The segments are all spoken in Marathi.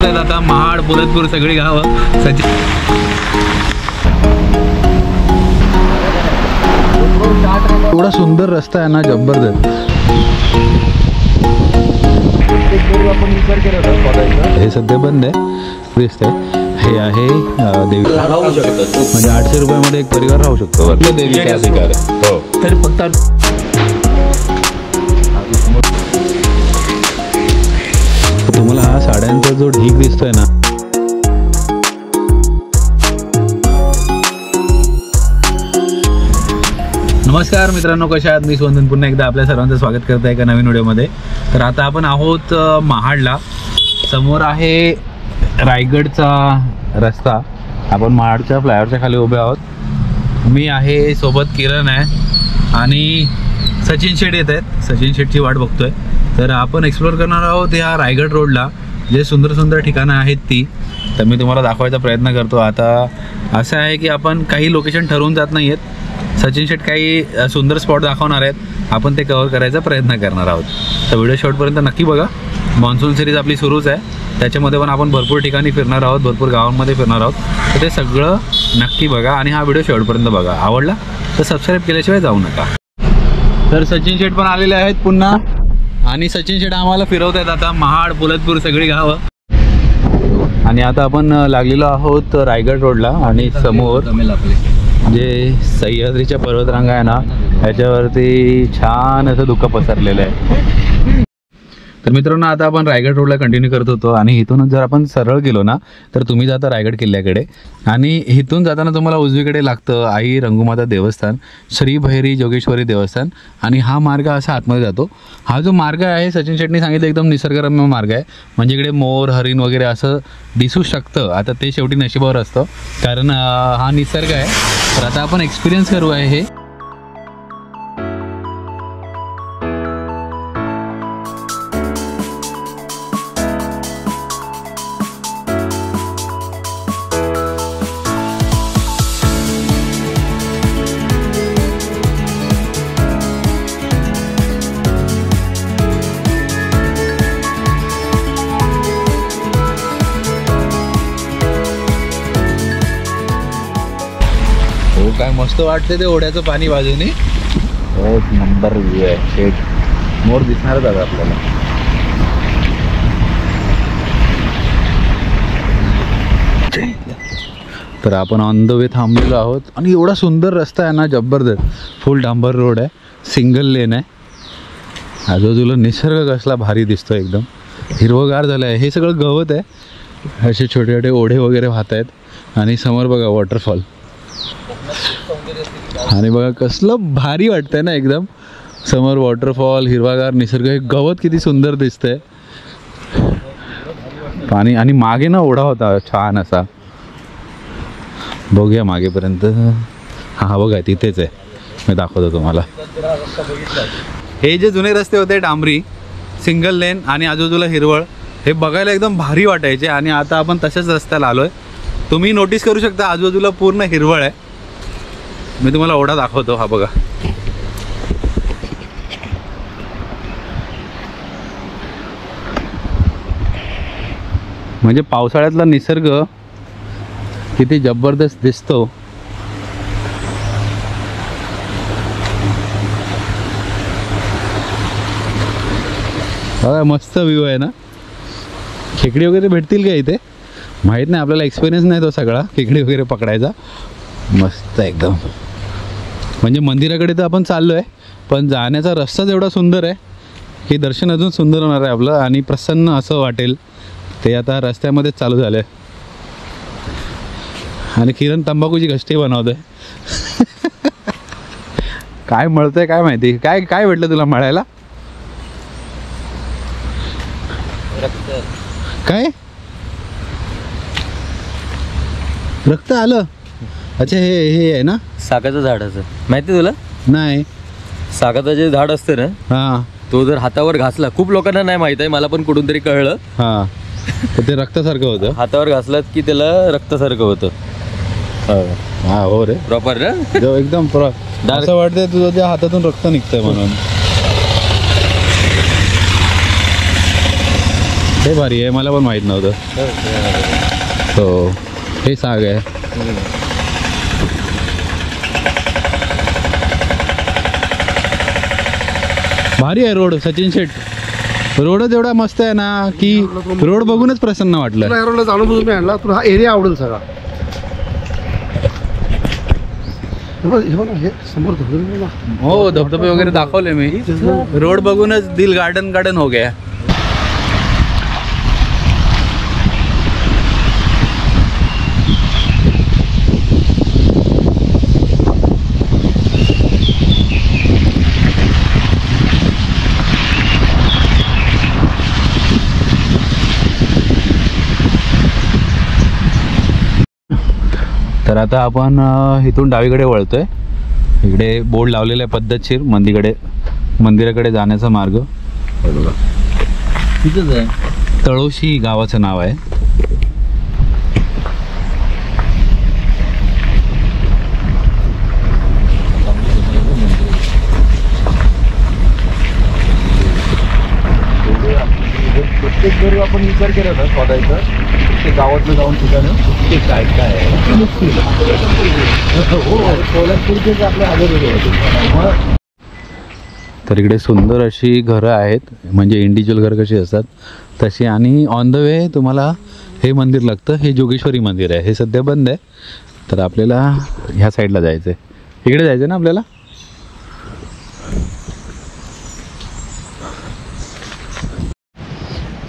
आता महाड बुलतपूर सगळी गावं एवढा सुंदर रस्ता आहे ना, जबरदस्त. हे सध्या बंद आहे, फ्रीस्ट आहे. हे आहे देवी, म्हणजे 800 रुपयामध्ये एक परिवार राहू शकतो. देवीचा अधिकार आहे. हो, तर फक्त तुम्हाला हा साड्यांचा जो ढीग दिसतोय ना, नमस्कार मित्रांनो, कशा आहात? मी स्वंदन पुन्हा एकदा आपल्या सर्वांचं स्वागत करत आहे एका नवीन व्हिडिओमध्ये. तर आता आपण आहोत महाडला. समोर आहे रायगडचा रस्ता. आपण महाडच्या फ्लायओव्हरच्या खाली उभे आहोत. मी आहे, सोबत किरण आहे आणि सचिन शेट येत आहेत. सचिन शेटची वाट बघतोय. तर आपण एक्सप्लोर करणार आहोत ह्या रायगड रोडला जे सुंदर सुंदर ठिकाणं आहेत ती. तर मी तुम्हाला दाखवायचा प्रयत्न करतो. आता असं आहे की आपण काही लोकेशन ठरवून जात नाही आहेत. सचिन शेट काही सुंदर स्पॉट दाखवणार आहेत, आपण ते कव्हर करायचा प्रयत्न करणार आहोत. तर व्हिडिओ शेवटपर्यंत नक्की बघा. मॉन्सून सिरीज आपली सुरूच आहे, त्याच्यामध्ये पण आपण भरपूर ठिकाणी फिरणार आहोत, भरपूर गावांमध्ये फिरणार आहोत. तर ते सगळं नक्की बघा आणि हा व्हिडिओ शेवटपर्यंत बघा. आवडला तर सबस्क्राईब केल्याशिवाय जाऊ नका. तर सचिन शेट पण आलेले आहेत पुन्हा, आणि सचिन शेट आम्हाला फिरवत आहेत आता महाड बुलतपूर सगळी गावं. आणि आता आपण लागलेलो आहोत रायगड रोडला आणि समोर जे सह्याद्रीच्या पर्वतरांगा आहे ना, ह्याच्यावरती छान असं धुकं पसरलेलं आहे. तर मित्रांनो, आता आपण रायगड रोडला कंटिन्यू करत होतो आणि इथूनच जर आपण सरळ गेलो ना तर तुम्ही जाता रायगड किल्ल्याकडे. आणि इथून जाताना तुम्हाला उजवीकडे लागतं आई रंगूमाता देवस्थान, श्री भैरी जोगेश्वरी देवस्थान, आणि हा मार्ग असा आतमध्ये जातो. हा जो मार्ग आहे सचिन शेट्टी सांगितलं एकदम निसर्गरम्य मार्ग आहे. म्हणजे इकडे मोर हरिण वगैरे असं दिसू शकतं. आता ते शेवटी नशिबावर असतं, कारण हा निसर्ग आहे. तर आता आपण एक्सपिरियन्स करू आहे हे. काय मस्त वाटते ते ओढ्याचं पाणी बाजूने. एक नंबर व्ह्यू आहे. शेट मोर दिसणारच आता आपल्याला. तर आपण ऑन द वे थांबलेलो आहोत आणि एवढा सुंदर रस्ता आहे ना, जबरदस्त. फुल डांबर रोड आहे, सिंगल लेन आहे. आजूबाजूला निसर्ग कसला भारी दिसतो, एकदम हिरवगार झालं आहे. हे सगळं गवत आहे. असे छोटे छोटे ओढे वगैरे वाहत आहेत आणि समोर बघा वॉटरफॉल. आणि बघा कसलं भारी वाटतंय ना, एकदम समोर वॉटरफॉल, हिरवागार निसर्ग, हे गवत किती सुंदर दिसतंय. पाणी आणि मागे ना ओढा होता छान असा. बघूया मागेपर्यंत. हा बघा तिथेच आहे, मी दाखवतो तुम्हाला. हे जे जुने रस्ते होते डांबरी सिंगल लेन आणि आजूबाजूला हिरवळ, हे बघायला एकदम भारी वाटायचे. आणि आता आपण तशाच रस्त्याला आलोय. तुम्ही नोटीस करू शकता आजूबाजूला पूर्ण हिरवळ आहे. मी तुम्हाला ओढा दाखवतो. हा बघा, म्हणजे पावसाळ्यातला निसर्ग किती जबरदस्त दिसतो. बघा मस्त व्ह्यू आहे ना. खेकडी वगैरे भेटतील का इथे माहीत नाही, आपल्याला एक्सपिरियन्स नाही तो सगळा खेकडी वगैरे पकडायचा. मस्त एकदम. म्हणजे मंदिराकडे तर आपण चाललो आहे, पण जाण्याचा रस्ताच एवढा सुंदर आहे की दर्शन अजून सुंदर होणार आहे आपलं आणि प्रसन्न असं वाटेल. ते आता रस्त्यामध्येच चालू झालं आहे. आणि किरण तंबाखूची घष्टी बनवतोय. काय मळतंय काय माहिती. काय काय भेटलं तुला मळायला? काय रक्त आलं? अच्छा, हे हे आहे ना सागाचं झाडाचं, माहिती तुला? नाही. सागाचं जे झाड असतं ना, हां, तो जर हातावर घासला, खूप लोकांना नाही माहित आहे, मला पण कुठून तरी कळलं. हां, तर ते रक्तासारखं होतं. हातावर घासलात की त्याला रक्तासारखं होतं. हा हो रे, प्रॉपर ना, एकदम असं वाटतंय तुझं त्या हातातून रक्त निघतंय म्हणून. हे भारी आहे, मला पण माहीत नव्हतं. हो, हे साग आहे. भारी आहे रोड. सचिन शेठ, रोडच एवढा मस्त आहे ना की रोड बघूनच प्रसन्न वाटलं. रोडला जाणून बुजून मी आणला, तुला हा एरिया आवडेल सगळा. हे समोर धबधबे ना. हो, धबधबे वगैरे दाखवले मी. रोड बघूनच दिल गार्डन गार्डन हो गया. तर आता आपण इथून डावीकडे वळतोय. इकडे बोर्ड लावलेला आहे पद्धतशीर मंदिराकडे जाण्याचा मार्ग. बघा तिथंच आहे, तळोशी गावाचं नाव आहे. प्रत्येक जर आपण विचार केला ना शोधायचा, ते गावातलं जाऊन ठिकाणं ते काय काय आहे. सोलापूरचेच आपले आजूबाजू होते. तर इकडे सुंदर अशी घरं आहेत, म्हणजे इंडिव्हिज्युअल घरं कशी असतात तशी. आणि ऑन द वे तुम्हाला हे मंदिर लागतं. हे जोगेश्वरी मंदिर आहे. हे सध्या बंद आहे. तर आपल्याला ह्या साईडला जायचं आहे. इकडे जायचं ना आपल्याला.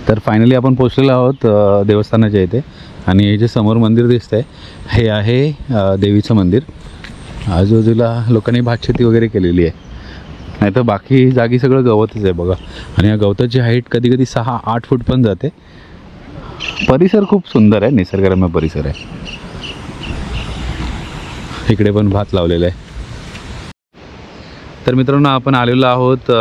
तर फायनली आपण पोचलेलो आहोत देवस्थानाच्या इथे. आणि हे जे समोर मंदिर दिसतंय हे आहे देवीचं मंदिर. आजूबाजूला लोकांनी भातशेती वगैरे केलेली आहे, नाही तर बाकी जागी सगळं गवतच आहे बघा. आणि या गवताची हाईट कधी कधी 6-8 फूट पण जाते. परिसर खूप सुंदर आहे, निसर्गरम्य परिसर आहे. इकडे पण भात लावलेला आहे. तर मित्रांनो, आपण आलेलो आहोत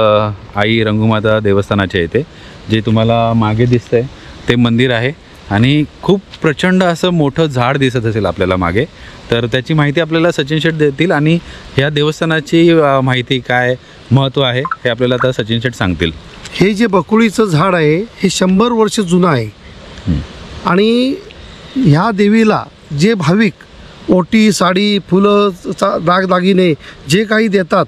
आई रंगूमाता देवस्थानाच्या इथे. जे तुम्हाला मागे दिसतंय ते मंदिर आहे. आणि खूप प्रचंड असं मोठं झाड दिसत असेल आपल्याला मागे. तर त्याची माहिती आपल्याला सचिन शेठ देतील. आणि ह्या देवस्थानाची माहिती काय महत्त्व आहे हे आपल्याला आता सचिन शेठ सांगतील. हे जे बकुळीचं झाड आहे हे 100 वर्ष जुनं आहे. आणि ह्या देवीला जे भाविक ओटी, साडी, फुलं, दागदागिने जे काही देतात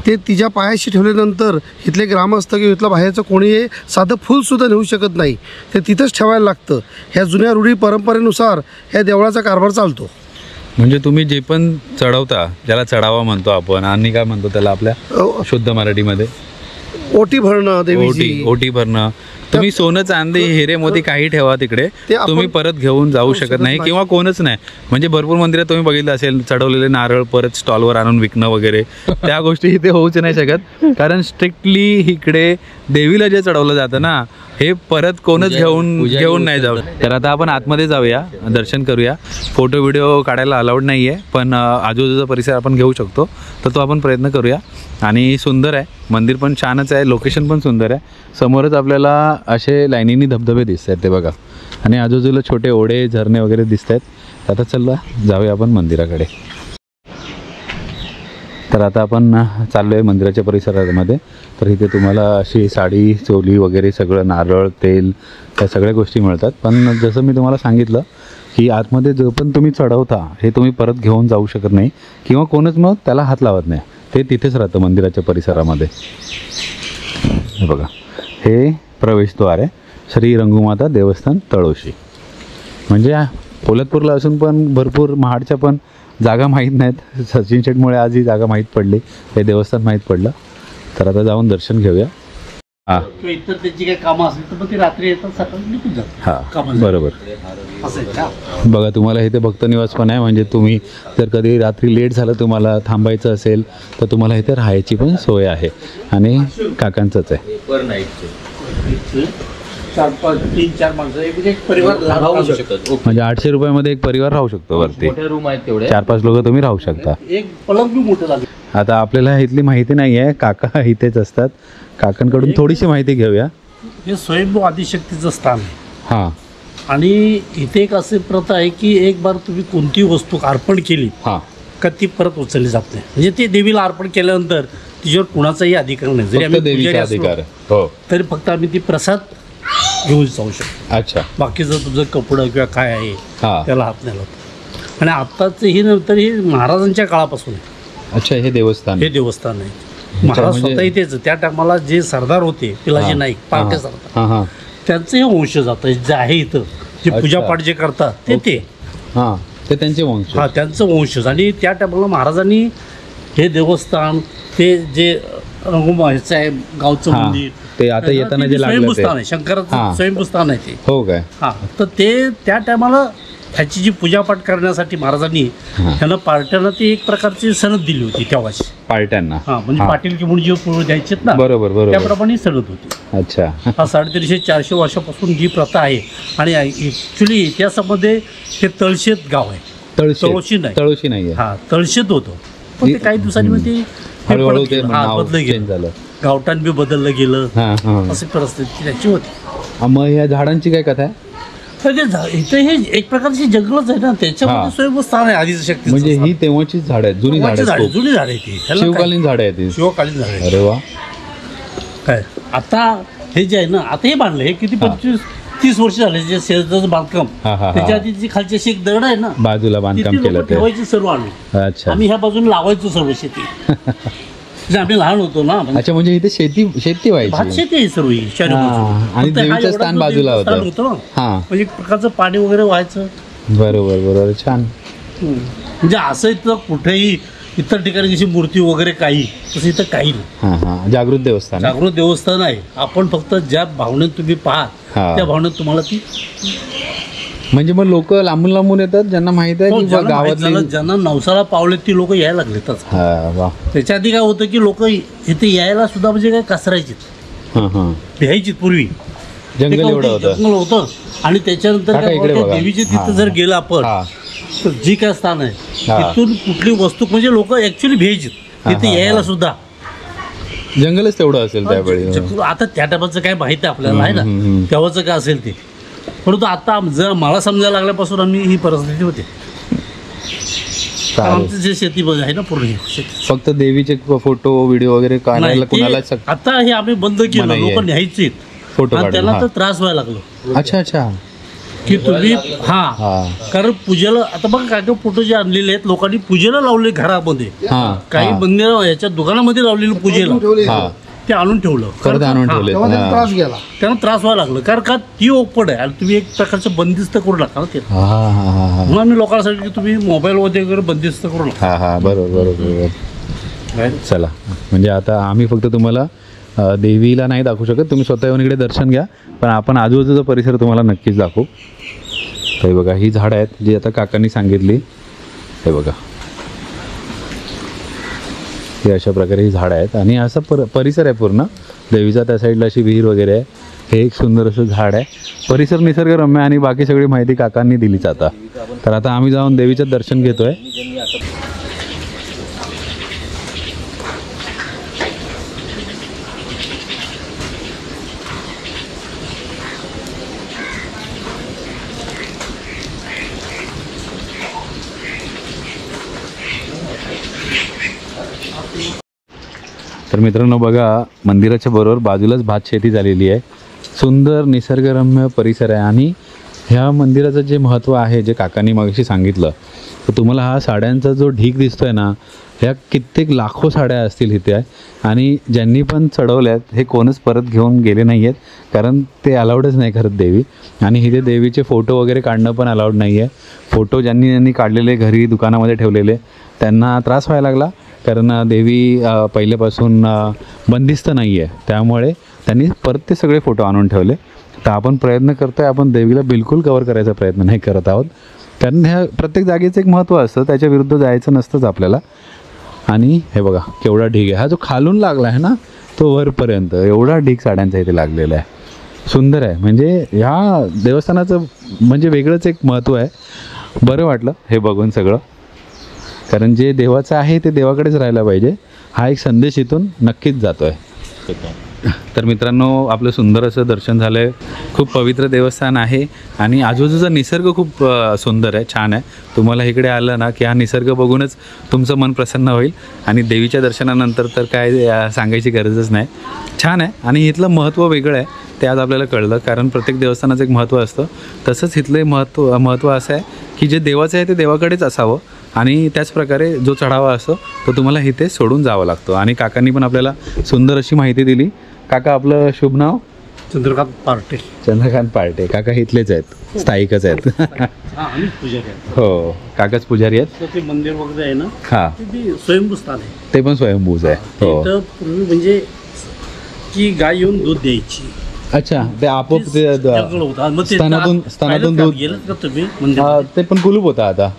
ते तिच्या पायाशी ठेवल्यानंतर इथले ग्रामस्थ किंवा इथला बाहेरचं कोणी साधं फूलसुद्धा नेऊ शकत नाही. ते तिथंच ठेवायला लागतं. ह्या जुन्या रूढी परंपरेनुसार ह्या देवळाचा कारभार चालतो. म्हणजे तुम्ही जे पण चढवता, ज्याला चढावा म्हणतो आपण, आणि काय म्हणतो त्याला आपल्या शुद्ध मराठीमध्ये, ओटी भरणं, देवीची ओटी भरणं. तुम्ही सोनं, चांदी, हिरे, मोती काही ठेवा तिकडे, तुम्ही परत घेऊन जाऊ शकत नाही किंवा कोणच नाही. म्हणजे भरपूर मंदिरात तुम्ही बघितलं असेल चढवलेले नारळ परत स्टॉलवर आणून विकणं वगैरे, त्या गोष्टी इथे होऊच नाही शकत. कारण स्ट्रिक्टली इकडे देवीला जे चढवलं जातं ना हे परत कोणच घेऊन नाही जाऊ. तर आता आपण आतमध्ये जाऊया, दर्शन करूया. फोटो व्हिडिओ काढायला अलाउड नाही आहे, पण आजूबाजूचा परिसर आपण घेऊ शकतो. तर तो आपण प्रयत्न करूया. आणि सुंदर आहे मंदिर, पण छानच आहे. लोकेशन पण सुंदर आहे. समोरच आपल्याला असे लाईनीनी धबधबे दिसत आहेत ते बघा. आणि आजूबाजूला छोटे ओढे, झरणे वगैरे दिसत आहेत. आता चला जाऊया आपण मंदिराकडे. तर आता आपण चाललो आहे मंदिराच्या परिसरामध्ये. तर इथे तुम्हाला अशी साडी, चोली वगैरे सगळं, नारळ, तेल, त्या सगळ्या गोष्टी मिळतात. पण जसं मी तुम्हाला सांगितलं की आतमध्ये जो पण तुम्ही चढवता हे तुम्ही परत घेऊन जाऊ शकत नाही किंवा कोणच मग त्याला हात लावत नाही. ते तिथेच राहतं मंदिराच्या परिसरामध्ये. हे बघा, हे प्रवेशद्वार आहे श्री रंगूमाता देवस्थान तळोशी. म्हणजे पोलादपूरला असून पण भरपूर महाडच्या पण जागा माहीत नाहीत. सचिन शेठमुळे आज ही जागा माहीत पडली, हे देवस्थान माहीत पडलं. तर आता जाऊन दर्शन घेऊया. हां, इतर त्याची काही कामं असेल तर मग ती रात्री येतात, सकाळी निघून जातात. हां बरोबर. बघा, तुम्हाला इथे भक्त निवास पण आहे. म्हणजे तुम्ही जर कधी रात्री लेट झालं, तुम्हाला थांबायचं असेल तर तुम्हाला इथे राहायची पण सोय आहे. आणि काकांचंच आहे. पर नाईटचे 4-5-3-4 माणसं एक परिवार राहू शकतात. म्हणजे 800 रुपयामध्ये एक परिवार राहू शकतो वरती. मोठे रूम आहेत तेवढे, 4-5 लोक तुम्ही राहू शकता. एक पलंग बी मोठं लागेल. आता आपल्याला इथली माहिती नाही आहे, काका इथेच असतात. काकांकडून थोडीशी माहिती घेऊया. हे स्वयंभू आदिशक्तीचं स्थान आहे. हां. आणि इथे एक अशी प्रथा आहे की एक बार तुम्ही कोणती वस्तू अर्पण केली हां, का ती परत उचलली जात नाही. म्हणजे ती देवीला अर्पण केल्यानंतर तिच्यावर कुणाचाही अधिकार नाही. जरी आम्ही पुजारी असलो अधिकार. हो, तरी फक्त आम्ही ती प्रसाद घेऊन जाऊ शकतो. अच्छा. बाकीचं तुझं कपडं किंवा काय आहे हा. त्याला हात नाही लावतो. आणि आत्ताचं ही नंतर ही महाराजांच्या काळापासून आहे अच्छा, हे देवस्थान. हे देवस्थान आहे. महाराज म्हणजे- स्वतः इथेच त्या टायमाला जे सरदार होते पिलाजी नाईक पार्टे सरदार, हां हां त्यांचं हे वंश जातं जे आहे इथं जे अच्छा. पूजापाठ जे करतात ते हां, ते त्यांचे वंश. हा त्यांचं वंशज. आणि त्या टायमाला महाराजांनी हे देवस्थान ते जे रंगोबाचं आहे गावचं हां, मंदिर ते आता येताना ते जे लागलं स्वयंभूस्थान ते. आहे, शंकराचं हां. स्वयंभूस्थान आहे ते. हो काय. हा तर ते त्या टायमाला ह्याची जी पूजापाठ करण्यासाठी महाराजांनी हां. त्यांना पार्ट्यांना ती एक प्रकारची सनद दिली होती तेव्हाची. पार्ट्यांना. हा म्हणजे हां. पाटील की म्हणून जे पूर्व द्यायचेत ना बरोबर बरोबर. त्याप्रमाणे सनद होती. अच्छा. हा 350-400 वर्षापासून जी प्रथा आहे. आणि ॲक्च्युली इतिहासामध्ये हे तळशेत गाव आहे, तळोशी नाही. तळोशी नाही आहे. हा तळशेत होतं, पण ते काही दिवसांमध्ये ते हळूहळू परत ते गेलं. हा, नाव बदललं चेंज गेलं, झालं. गावठाण बी बदललं गेलं, हां हां. अशी परिस्थिती त्याची होती. मग या झाडांची काय कथा आहे? तर ते इथं हे एक प्रकारची जंगलच आहे ना, हा. त्याच्यामध्ये स्वयंभूस्थान आहे आधीचं शक्ती. म्हणजे ही तेव्हाची झाड आहेत, जुनी झाड आहेत खूप. जुनी झाड आहे ती. ह्याला काय- शिवकालीन झाड आहेत ही. शिवकालीन झाड आहे. अरे वा. काय आता हे जे आहे ना, आता हे बांधलं हे किती 25-30 वर्ष झाले जे शेजारचं बांधकाम. हा, हा, हा. त्याच्या आधी जी खालची अशी एक दगड आहे ना, बाजूला बांधकाम तिथे केलं लोकं ते. ठेवायची सर्व आम्ही. अच्छा. आम्ही ह्या बाजूने लावायचो सर्व शेती. म्हणजे आम्ही लहान होतो ना, म्हणजे अच्छा, म्हणजे इथे शेती शेती भात व्हायची. शेती आहे सर्व ही चारी हा, बाजूने. आणि फक्त हा देवीचं एवढा स्थान जो बाजूला देवीचं होतं. स्थान ना, हा, म्हणजे एक प्रकारचं पाणी वगैरे व्हायचं. बरोबर बरोबर. छान. म्हणजे असं इथं कुठेही इतर ठिकाणी कशी मूर्ती वगैरे काही तसं इथं काही नाही. हां हां, जागृत देवस्थान आहे. जागृत देवस्थान आहे. आपण फक्त ज्या भावनेत तुम्ही पाहाल हा. त्या भावनेत तुम्हाला ती म्हणजे मग लोक लांबून लांबून येतात ज्यांना माहित आहे की ज्यांना माहित झालं, गावातली. ज्यांना नवसाला पावले ती लोक यायला लागलेतच. हा वा. त्याच्या आधी काय होतं की लोक इथे यायला सुद्धा म्हणजे काय कसरायची हां हां. भ्यायची पूर्वी. ते जंगल काय एवढं होतं, होतं. जंगल होतं. आणि त्याच्यानंतर काका काय इकडे होतं, बघा. देवीचे हा. तिथं जर गेलं आपण हा. तर जी काय स्थान आहे हा. तिथून कुठली वस्तू म्हणजे लोक ऍक्च्युली भ्यायची हा, तिथे हा, यायला हा. सुद्धा. जंगलच तेवढं असेल त्यावेळी. आता त्या टायमाचं काय माहिती आहे आपल्याला आहे ना, हम्म. तेव्हाचं काय असेल ते. परंतु आता जर मला समजायला लागल्यापासून आम्ही ही परिस्थिती होते. चालेल. आमचं जे शेती आहे ना पूर्ण शेती फक्त देवीचे फोटो व्हिडिओ वगैरे नाही, काढायला ते कुणाला आता हे आम्ही बंद केलं. मनाई आहे. लोक न्यायचे फोटो आणि काढून. त्याला हा. तर त्रास व्हायला लागलो अच्छा अच्छा. की तुम्ही हा हा कारण पूजेला आता बघा काय काय फोटो जे आणलेले आहेत लोकांनी पूजेला लावले घरामध्ये. हा. काही हा. मंदिर याच्या दुकानामध्ये लावलेलं पूजेला हा. ते आणून ठेवलं. परत आणून हा. ठेवले. तेव्हा हा. त्रास गेला, त्यांना त्रास व्हायला लागलं कारण का ती ओपड आहे आणि तुम्ही एक प्रकारचं बंदिस्त करू नका ना ते. हा हा हा हा. म्हणून आम्ही लोकांना सांगितलं की तुम्ही मोबाईलमध्ये वगैरे बंदिस्त करू नका. हा हा बरोबर बरोबर बरोबर. चला, म्हणजे आता आम्ही फक्त तुम्हाला देवीला नाही दाखवू शकत, तुम्ही स्वतः येऊन इकडे दर्शन घ्या, पण आपण आजूबाजूचा परिसर तुम्हाला नक्कीच दाखवू. हे बघा, ही झाडं आहेत जी आता काकांनी सांगितली. हे बघा, हे अशा प्रकारे ही झाडं आहेत आणि असा परिसर आहे पूर्ण देवीचा. त्या साईडला अशी विहीर वगैरे आहे. हे एक सुंदर असं झाड आहे. परिसर निसर्गरम्य आणि बाकी सगळी माहिती काकांनी दिलीच आता. तर आता आम्ही जाऊन देवीचं दर्शन घेतोय. तर मित्रांनो बघा, मंदिराच्या बरोबर बाजूलाच भात शेती झालेली आहे. सुंदर निसर्गरम्य परिसर आहे आणि ह्या मंदिराचं जे महत्त्व आहे, जे काकांनी मगाशी सांगितलं, तर तुम्हाला हा साड्यांचा जो ढीग दिसतोय ना, ह्या कित्येक लाखो साड्या असतील इथे आहे. आणि ज्यांनी पण चढवल्यात हे कोणच परत घेऊन गेले नाही आहेत, कारण ते अलाउडच नाही करत देवी. आणि इथे देवीचे फोटो वगैरे काढणं पण अलाउड नाही आहे. फोटो ज्यांनी काढलेले घरी दुकानामध्ये ठेवलेले त्यांना त्रास व्हायला लागला, कारण देवी पहिल्यापासून बंदिस्त नाही आहे. त्यामुळे त्यांनी परत ते सगळे फोटो आणून ठेवले. तर आपण प्रयत्न करतो आहे, आपण देवीला बिलकुल कवर करायचा प्रयत्न नाही करत आहोत, कारण ह्या प्रत्येक जागेचं एक महत्त्व असतं, त्याच्या विरुद्ध जायचं नसतंच आपल्याला. आणि हे बघा केवढा ढीग आहे. हा जो खालून लागला आहे ना, तो वरपर्यंत एवढा ढीग साड्यांचा इथे लागलेला आहे. सुंदर आहे. म्हणजे ह्या देवस्थानाचं म्हणजे वेगळंच एक महत्त्व आहे. बरं वाटलं हे बघून सगळं, कारण जे देवाचं आहे ते देवाकडेच राहायला पाहिजे, हा एक संदेश इथून नक्कीच जातो आहे. तर मित्रांनो, आपलं सुंदर असं दर्शन झालं आहे. खूप पवित्र देवस्थान आहे आणि आजूबाजूचा निसर्ग खूप सुंदर आहे, छान आहे. तुम्हाला इकडे आलं ना की हा निसर्ग बघूनच तुमचं मन प्रसन्न होईल. आणि देवीच्या दर्शनानंतर तर काय सांगायची गरजच नाही. छान आहे आणि इथलं महत्त्व वेगळं आहे. ते आज आपल्याला कळलं, कारण प्रत्येक देवस्थानाचं एक महत्त्व असतं. तसंच इथलं महत्त्व असं आहे की जे देवाचं आहे ते देवाकडेच असावं आणि त्याचप्रकारे जो चढावा असतो तो तुम्हाला इथे सोडून जावा लागतो. आणि काकांनी पण आपल्याला सुंदर अशी माहिती दिली. काका, आपलं शुभ नाव? चंद्रकांत पार्टे. चंद्रकांत पार्टे. काका इथलेच आहेत, स्थायिकच आहेत. हो, काकाच पुजारी आहेत. ते मंदिर वगैरे आहे ना, हां, ते स्वयंभू स्थान आहे. ते पण स्वयंभूच आहे. हो. तर पूर्वी म्हणजे की गाय येऊन दूध द्यायची. अच्छा, ते आपोआप ते जंगल होता. मग ते स्थानातून दूध गेलं का तुम्ही मंदिरात? ते पण कुलूप होता, आता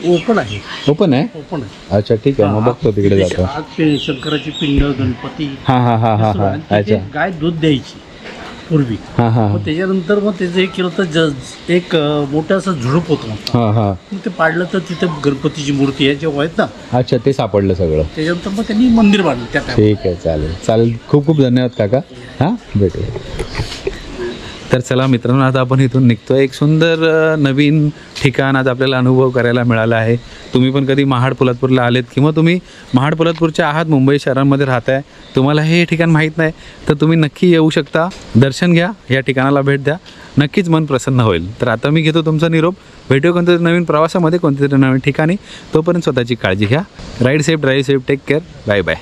ओपन आहे. ओपन आहे. ओपन आहे. अच्छा, ठीक आहे, मग बघतो तिकडे जातो. आज शंकराची पिंड, गणपती. हां. अच्छा. गाय दूध द्यायची पूर्वी. हां. मग त्याच्यानंतर मग त्याचं हे केलं तर एक मोठं असं झुडूप होतं. हां. मग ते पाडलं तर तिथं गणपतीची मूर्ती आहे जेव्हा आहेत ना, अच्छा, ते सापडलं सगळं. त्याच्यानंतर मग त्यांनी मंदिर बांधलं त्या time. ठीक आहे, चालेल. खूप खूप धन्यवाद काका. हां, भेटूया. तर चला मित्रांनो, आता आपण इथून निघतो. एक सुंदर नवीन ठिकाण आज आपल्याला अनुभव करायला मिळाला आहे. तुम्ही पण कधी महाड पोलादपूरला आलेत किंवा तुम्ही महाड पोलादपूरच्या आहात, मुंबई शहरांमध्ये राहताय, तुम्हाला हे ठिकाण माहीत नाही, तर तुम्ही नक्की येऊ शकता. दर्शन घ्या, या ठिकाणाला भेट द्या, नक्कीच मन प्रसन्न होईल. तर आता मी घेतो तुमचा निरोप. भेटू कोणत्यातरी नवीन प्रवासामध्ये, कोणत्यातरी नवीन ठिकाणी. तोपर्यंत स्वतःची काळजी घ्या. Ride safe, drive safe, take care, bye bye.